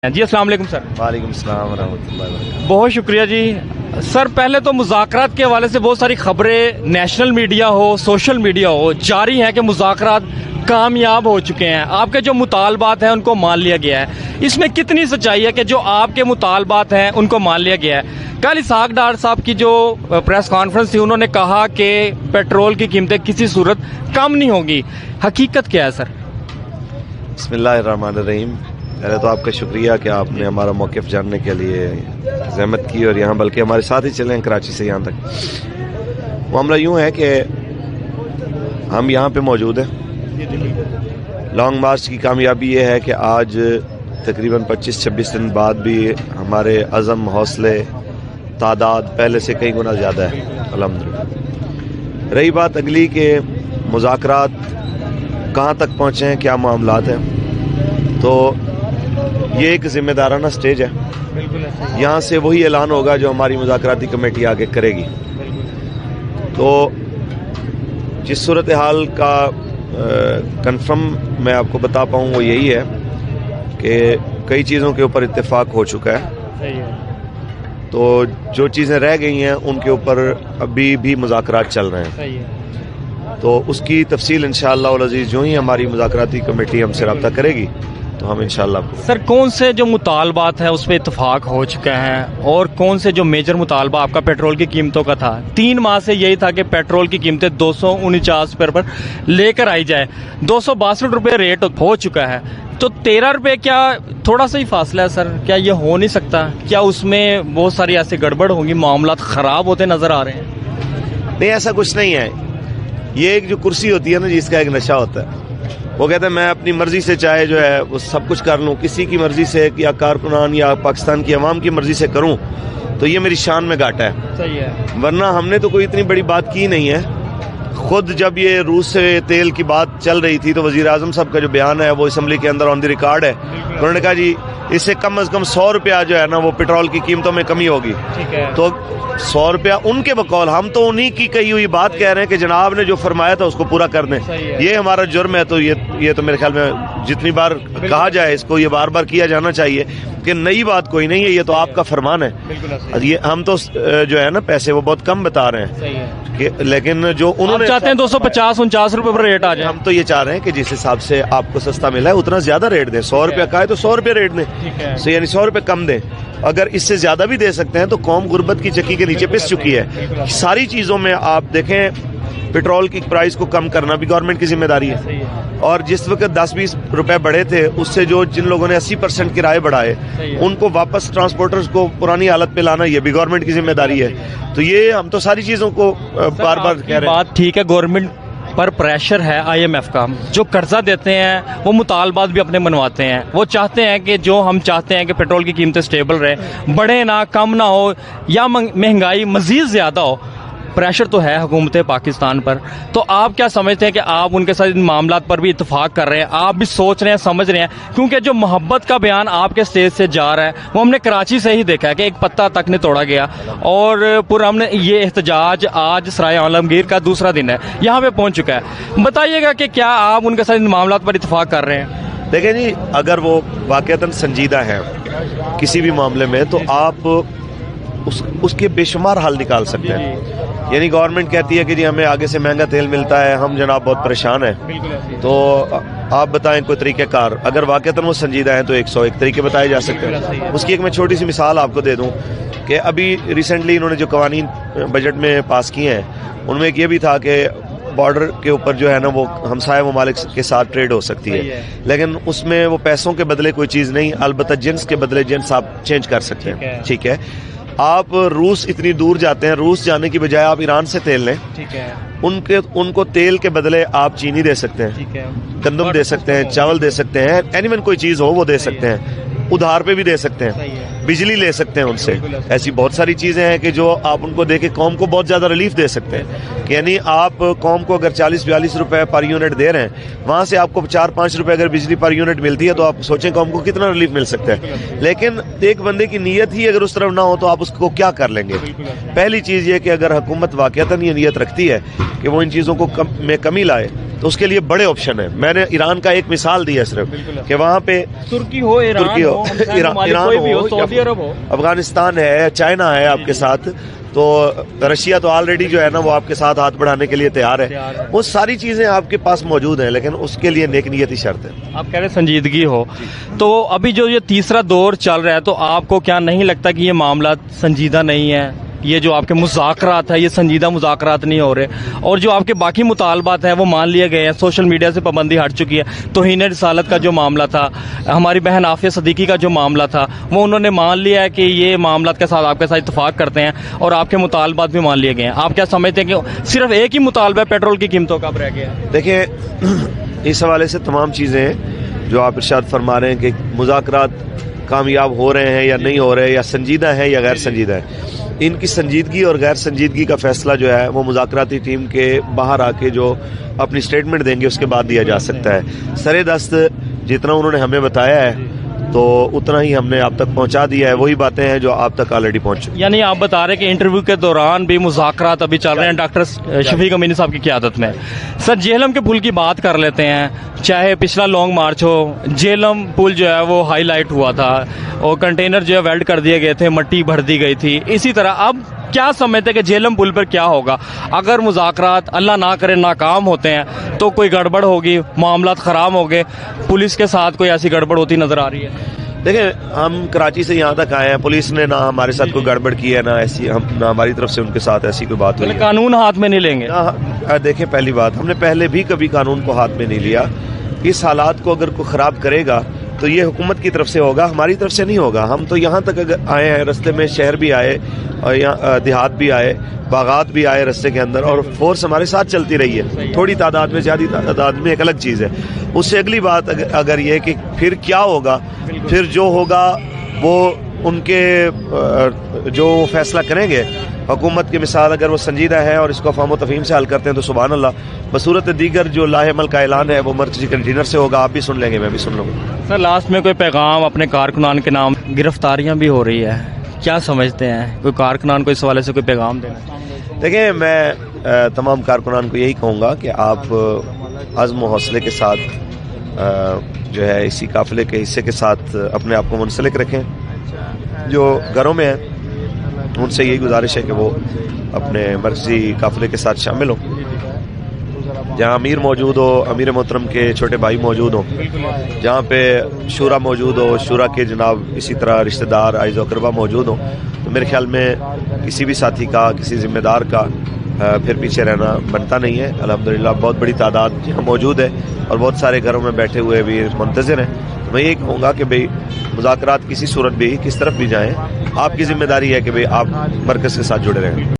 جی السلام علیکم سر۔ وعلیکم السلام ورحمۃ اللہ وبرکاتہ۔ بہت شکریہ جی سر۔ پہلے تو مذاکرات کے حوالے سے بہت ساری خبریں نیشنل میڈیا ہو سوشل میڈیا ہو جاری ہیں کہ مذاکرات کامیاب ہو چکے ہیں، آپ کے جو مطالبات ہیں ان کو مان لیا گیا ہے۔ اس میں کتنی سچائی ہے کہ جو آپ کے مطالبات ہیں ان کو مان لیا گیا ہے؟ کل اسحاق ڈار صاحب کی جو پریس کانفرنس تھی انہوں نے کہا کہ پیٹرول کی قیمتیں کسی صورت کم نہیں ہوگی، حقیقت کیا ہے سر؟ بسم اللہ الرحمن الرحیم۔ پہلے تو آپ کا شکریہ کہ آپ نے ہمارا موقف جاننے کے لیے زحمت کی اور یہاں بلکہ ہمارے ساتھ ہی چلے ہیں کراچی سے یہاں تک۔ معاملہ یوں ہے کہ ہم یہاں پہ موجود ہیں۔ لانگ مارچ کی کامیابی یہ ہے کہ آج تقریباً 25-26 دن بعد بھی ہمارے عزم، حوصلے، تعداد پہلے سے کئی گنا زیادہ ہے الحمدللہ۔ رہی بات اگلی کہ مذاکرات کہاں تک پہنچے ہیں، کیا معاملات ہیں، تو یہ ایک ذمہ دارانہ سٹیج ہے۔ یہاں سے وہی اعلان ہوگا جو ہماری مذاکراتی کمیٹی آگے کرے گی۔ تو جس صورتحال کا کنفرم میں آپ کو بتا پاؤں وہ یہی ہے کہ کئی چیزوں کے اوپر اتفاق ہو چکا ہے، تو جو چیزیں رہ گئی ہیں ان کے اوپر ابھی بھی مذاکرات چل رہے ہیں۔ تو اس کی تفصیل انشاءاللہ العزیز جو ہی ہماری مذاکراتی کمیٹی ہم سے رابطہ کرے گی تو ہم انشاءاللہ سر کون سے جو مطالبات ہیں اس پہ اتفاق ہو چکا ہے اور کون سے جو میجر مطالبہ آپ کا پیٹرول کی قیمتوں کا تھا؟ 3 ماہ سے یہی تھا کہ پیٹرول کی قیمتیں 249 پر لے کر آئی جائے، 262 روپے ریٹ ہو چکا ہے، تو 13 روپے کیا تھوڑا سا ہی فاصلہ ہے سر؟ کیا یہ ہو نہیں سکتا؟ کیا اس میں بہت ساری ایسی گڑبڑ ہوگی، معاملات خراب ہوتے نظر آ رہے ہیں؟ نہیں، ایسا کچھ نہیں ہے۔ یہ ایک جو کرسی ہوتی ہے نا جس کا ایک نشہ ہوتا ہے، وہ کہتا ہے میں اپنی مرضی سے چاہے جو ہے وہ سب کچھ کر لوں، کسی کی مرضی سے یا کارکنان یا پاکستان کی عوام کی مرضی سے کروں تو یہ میری شان میں گھاٹا ہے۔ صحیح ہے، ورنہ ہم نے تو کوئی اتنی بڑی بات کی نہیں ہے۔ خود جب یہ روس سے تیل کی بات چل رہی تھی تو وزیر اعظم صاحب کا جو بیان ہے وہ اسمبلی کے اندر آن دی ریکارڈ ہے، انہوں نے کہا جی اس سے کم از کم 100 روپیہ جو ہے نا وہ پیٹرول کی قیمتوں میں کمی ہوگی۔ تو 100 روپیہ ان کے بقول، ہم تو انہی کی کہی ہوئی بات کہہ رہے ہیں کہ جناب نے جو فرمایا تھا اس کو پورا کر دیں۔ یہ ہمارا جرم ہے، تو یہ تو میرے خیال میں جتنی بار کہا جائے اس کو یہ بار بار کیا جانا چاہیے کہ نئی بات کوئی نہیں ہے، یہ تو آپ کا فرمان ہے۔ یہ ہم تو جو ہے نا پیسے وہ بہت کم بتا رہے ہیں، لیکن جو انہوں نے چاہتے ہیں 250-49 روپے پر ریٹ آ جائے، ہم تو یہ چاہ رہے ہیں کہ جس حساب سے آپ کو سستا ملا ہے اتنا زیادہ ریٹ دیں۔ 100 روپیہ کا ہے تو 100 روپے ریٹ دیں، یعنی 100 روپے کم دیں۔ اگر اس سے زیادہ بھی دے سکتے ہیں تو قوم غربت کی چکی کے نیچے پس چکی ہے۔ ساری چیزوں میں آپ دیکھیں پیٹرول کی پرائز کو کم کرنا بھی گورنمنٹ کی ذمہ داری ہے، اور جس وقت 10-20 روپے بڑھے تھے اس سے جن لوگوں نے 80% کرائے بڑھائے ان کو واپس ٹرانسپورٹرز کو پرانی حالت پہ لانا یہ بھی گورنمنٹ کی ذمہ داری ہے۔ تو یہ ہم تو ساری چیزوں کو بار بار کہہ رہے ہیں۔ بات ٹھیک ہے، گورنمنٹ پر پریشر ہے IMF کا، جو قرضہ دیتے ہیں وہ مطالبات بھی اپنے منواتے ہیں، وہ چاہتے ہیں کہ جو ہم چاہتے ہیں کہ پیٹرول کی قیمتیں سٹیبل رہے، بڑھے نہ، کم نہ ہو یا مہنگائی مزید زیادہ ہو۔ پریشر تو ہے حکومت پاکستان پر، تو آپ کیا سمجھتے ہیں کہ آپ ان کے ساتھ ان معاملات پر بھی اتفاق کر رہے ہیں؟ آپ بھی سوچ رہے ہیں، سمجھ رہے ہیں؟ کیونکہ جو محبت کا بیان آپ کے سٹیج سے جا رہا ہے وہ ہم نے کراچی سے ہی دیکھا ہے کہ ایک پتہ تک نہیں توڑا گیا، اور پورا ہم نے یہ احتجاج آج سرائے عالمگیر کا دوسرا دن ہے، یہاں پہ پہنچ چکا ہے۔ بتائیے گا کہ کیا آپ ان کے ساتھ ان معاملات پر اتفاق کر رہے ہیں؟ دیکھیں جی، اگر وہ واقعتاً سنجیدہ ہے کسی بھی معاملے میں تو آپ اس کے بے شمار حل نکال سکتے ہیں۔ یعنی گورنمنٹ کہتی ہے کہ جی ہمیں آگے سے مہنگا تیل ملتا ہے، ہم جناب بہت پریشان ہیں، تو آپ بتائیں کوئی طریقہ کار۔ اگر واقعتاً وہ سنجیدہ ہیں تو 101 طریقے بتائے جا سکتے ہیں۔ اس کی ایک میں چھوٹی سی مثال آپ کو دے دوں کہ ابھی ریسنٹلی انہوں نے جو قوانین بجٹ میں پاس کیے ہیں ان میں ایک یہ بھی تھا کہ بارڈر کے اوپر جو ہے نا وہ ہمسایہ ممالک کے ساتھ ٹریڈ ہو سکتی ہے، لیکن اس میں وہ پیسوں کے بدلے کوئی چیز نہیں، البتہ جنس کے بدلے جنس آپ چینج کر سکتے ہیں۔ ٹھیک ہے، آپ روس اتنی دور جاتے ہیں، روس جانے کی بجائے آپ ایران سے تیل لیں، ان کو تیل کے بدلے آپ چینی دے سکتے ہیں، گندم دے سکتے ہیں، چاول دے سکتے ہیں، اینیمن کوئی چیز ہو وہ دے سکتے ہیں، ادھار پہ بھی دے سکتے ہیں، بجلی لے سکتے ہیں ان سے۔ ایسی بہت ساری چیزیں ہیں کہ جو آپ ان کو دے کے قوم کو بہت زیادہ ریلیف دے سکتے ہیں۔ یعنی آپ قوم کو اگر 40-42 روپے پر یونٹ دے رہے ہیں، وہاں سے آپ کو 4-5 روپے اگر بجلی پر یونٹ ملتی ہے تو آپ سوچیں قوم کو کتنا ریلیف مل سکتا ہے۔ لیکن ایک بندے کی نیت ہی اگر اس طرف نہ ہو تو آپ اس کو کیا کر لیں گے؟ پہلی چیز یہ کہ اگر حکومت واقعتاً یہ نیت رکھتی ہے کہ وہ ان چیزوں کو میں کمی لائے تو اس کے لیے بڑے آپشن ہیں. میں نے ایران کا ایک مثال دی ہے صرف کہ وہاں پہ ترکی ہو، ایران ہو، ایران ہو، سعودی عرب ہو، افغانستان ہے، چائنا ہے آپ کے ساتھ، تو رشیا تو آلریڈی جو ہے نا وہ آپ کے ساتھ ہاتھ بڑھانے کے لیے تیار ہے. وہ ساری چیزیں آپ کے پاس موجود ہیں، لیکن اس کے لیے نیک نیتی شرط ہے. آپ کہہ رہے ہیں سنجیدگی ہو. تو ابھی جو یہ تیسرا دور چل رہا ہے، تو آپ کو کیا نہیں لگتا کہ یہ معاملات سنجیدہ نہیں ہے؟ یہ جو آپ کے مذاکرات ہیں یہ سنجیدہ مذاکرات نہیں ہو رہے، اور جو آپ کے باقی مطالبات ہیں وہ مان لیے گئے ہیں. سوشل میڈیا سے پابندی ہٹ چکی ہے. توہین رسالت کا جو معاملہ تھا، ہماری بہن عافیہ صدیقی کا جو معاملہ تھا، وہ انہوں نے مان لیا ہے کہ یہ معاملات کے ساتھ آپ کے ساتھ اتفاق کرتے ہیں، اور آپ کے مطالبات بھی مان لیے گئے ہیں. آپ کیا سمجھتے ہیں کہ صرف ایک ہی مطالبہ ہے پیٹرول کی قیمتوں کا اب رہ گیا ہے؟ دیکھیں، اس حوالے سے تمام چیزیں جو آپ ارشاد فرما رہے ہیں کہ مذاکرات کامیاب ہو رہے ہیں یا نہیں ہو رہے، یا سنجیدہ ہیں یا غیر سنجیدہ ہیں، ان کی سنجیدگی اور غیر سنجیدگی کا فیصلہ جو ہے وہ مذاکراتی ٹیم کے باہر آ کے جو اپنی سٹیٹمنٹ دیں گے اس کے بعد دیا جا سکتا ہے. سر دست جتنا انہوں نے ہمیں بتایا ہے تو اتنا ہی ہم نے آپ تک پہنچا دیا ہے. وہی باتیں ہیں جو آپ تک آلریڈی پہنچ چکی. یعنی آپ بتا رہے ہیں کہ انٹرویو کے دوران بھی مذاکرات ابھی چل رہے ہیں ڈاکٹر شفیق امینی صاحب کی قیادت میں. سر جہلم کے پل کی بات کر لیتے ہیں. چاہے پچھلا لانگ مارچ ہو، جہلم پل جو ہے وہ ہائی لائٹ ہوا تھا، اور کنٹینر جو ہے ویلڈ کر دیے گئے تھے، مٹی بھر دی گئی تھی. اسی طرح اب کیا سمجھتے ہیں کہ جہلم پل پر کیا ہوگا اگر مذاکرات اللہ نہ کرے ناکام ہوتے ہیں؟ تو کوئی گڑبڑ ہوگی، معاملات خراب ہو گئے، پولیس کے ساتھ کوئی ایسی گڑبڑ ہوتی نظر آ رہی ہے؟ دیکھیں، ہم کراچی سے یہاں تک آئے ہیں، پولیس نے نہ ہمارے ساتھ کوئی گڑبڑ کی ہے، نہ ایسی نہ ہماری طرف سے ان کے ساتھ ایسی کوئی بات ہوئی ہے. قانون ہاتھ میں نہیں لیں گے؟ دیکھیں، پہلی بات، ہم نے پہلے بھی کبھی قانون کو ہاتھ میں نہیں لیا. اس حالات کو اگر کوئی خراب کرے گا تو یہ حکومت کی طرف سے ہوگا، ہماری طرف سے نہیں ہوگا. ہم تو یہاں تک اگر آئے ہیں، رستے میں شہر بھی آئے اور یہاں دیہات بھی آئے، باغات بھی آئے رستے کے اندر، اور فورس ہمارے ساتھ چلتی رہی ہے. تھوڑی تعداد میں، زیادہ تعداد میں ایک الگ چیز ہے. اس سے اگلی بات اگر یہ کہ پھر کیا ہوگا، پھر جو ہوگا وہ ان کے جو فیصلہ کریں گے. حکومت کی مثال اگر وہ سنجیدہ ہے اور اس کو افہام و تفہیم سے حل کرتے ہیں تو سبحان اللہ. بصورت دیگر جو لاہ عمل کا اعلان ہے وہ مرکزی کنٹینر سے ہوگا. آپ بھی سن لیں گے، میں بھی سن لوں گا. سر لاسٹ میں کوئی پیغام اپنے کارکنان کے نام؟ گرفتاریاں بھی ہو رہی ہے، کیا سمجھتے ہیں؟ کوئی کارکنان کو اس حوالے سے کوئی پیغام دینا؟ دیکھیں، میں تمام کارکنان کو یہی کہوں گا کہ آپ عزم و حوصلے کے ساتھ جو ہے اسی قافلے کے حصے کے ساتھ اپنے آپ کو منسلک رکھیں. جو گھروں میں ہیں ان سے یہی گزارش ہے کہ وہ اپنے مرکزی قافلے کے ساتھ شامل ہوں. جہاں امیر موجود ہو، امیر محترم کے چھوٹے بھائی موجود ہوں، جہاں پہ شورا موجود ہو، شورا کے جناب اسی طرح رشتہ دار، اعزا و اقربا موجود ہوں، تو میرے خیال میں کسی بھی ساتھی کا، کسی ذمہ دار کا پھر پیچھے رہنا بنتا نہیں ہے. الحمدللہ بہت بڑی تعداد یہاں موجود ہے اور بہت سارے گھروں میں بیٹھے ہوئے بھی منتظر ہیں. میں یہ کہوں گا کہ بھئی مذاکرات کسی صورت بھی، کس طرف بھی جائیں، آپ کی ذمہ داری ہے کہ بھئی آپ مرکز کے ساتھ جڑے رہیں.